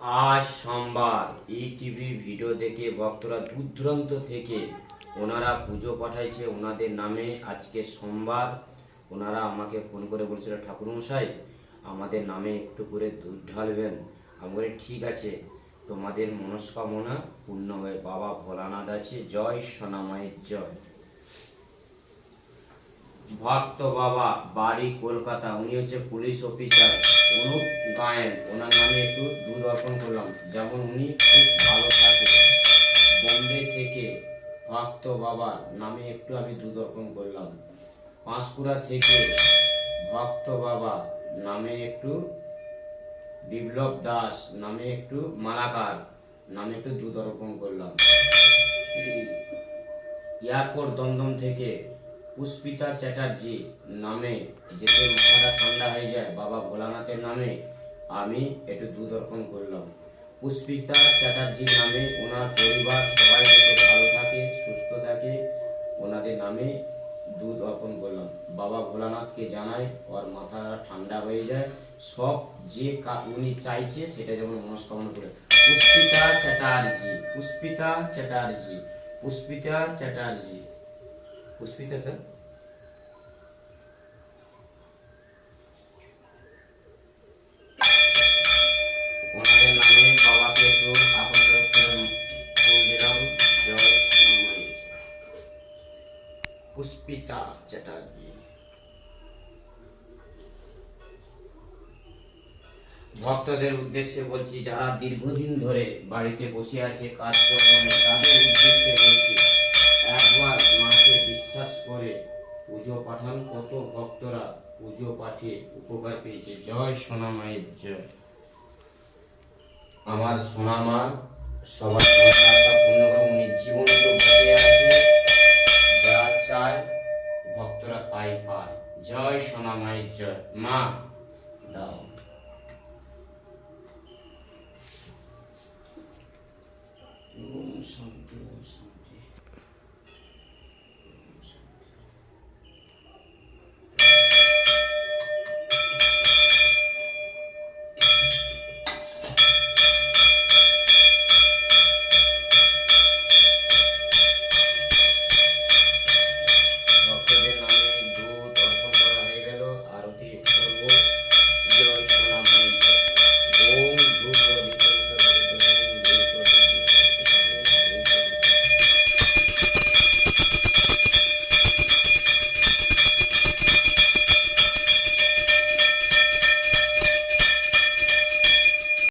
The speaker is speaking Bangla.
আজ সোমবার টিভি ভিডিও দেখে ভক্তরা দূর দূরান্ত থেকে ওনারা পুজো পাঠাইছে ওনাদের নামে। আজকে সোমবার ওনারা আমাকে ফোন করে বলছিল, ঠাকুরমশাই আমাদের নামে একটু করে দুধ ঢালবেন। আমি বলি ঠিক আছে, তোমাদের মনস্কামনা পূর্ণ হয়ে বাবা ভোলানাথ আছে। জয় সোনামায়ের জয়। ভক্ত বাবা, বাড়ি কলকাতা, উনি হচ্ছে পুলিশ অফিসার অনুপ গায়েন। ওনার নামে একটু দুধ অর্পণ করলাম, যেমন উনি খুব ভালো থাকে। বোম্বে থেকে ভক্ত বাবার নামে একটু আমি দুধ অর্পণ করলাম। পাঁশকুড়া থেকে ভক্ত বাবা নামে একটু বিপ্লব দাস নামে একটু মালাকার নামে একটু দুধ অর্পণ করলাম। এয়ারপোর্ট দমদম থেকে পুষ্পিতা চ্যাটার্জি নামে, যেতে মাথাটা ঠান্ডা হয়ে যায়, বাবা ভোলানাথের নামে আমি একটু দুধ অর্পণ করলাম। পুষ্পিতা চ্যাটার্জির নামে ওনার পরিবার সবাই যাতে ভালো থাকে, সুস্থ থাকে, ওনাদের নামে দুধ অর্পণ করলাম। বাবা ভোলানাথকে জানাই ওর মাথা ঠান্ডা হয়ে যায়, সব যে উনি চাইছে সেটা যেমন মনস্কামনা করে। পুষ্পিতা চ্যাটার্জি, পুষ্পিতা চ্যাটার্জি, পুষ্পিতা চ্যাটার্জি, পুষ্পিতা তো ওনাদের নামে বাবাকে একটু আপন ফুল দিলাম। জয় সোনামাই। পুষ্পিতা চ্যাটার্জি। ভক্তদের উদ্দেশ্যে বলছি, যারা দীর্ঘদিন ধরে বাড়িতে বসে আছে, কাজ করবে না, তাদের উদ্দেশ্যে বলছি, একবার মাকে বিশ্বাস করে পুজো পাঠান। কত ভক্তরা পুজো পাঠিয়ে উপকার পেয়েছে। জয় সোনামায়ের জয়। আমার সোনামা সবার আশা পূর্ণ করে, উনি জীবন্ত বেঁচে আছে, যা চায় ভক্তরা তাই পায়। জয় সোনামায়ের জয়। মা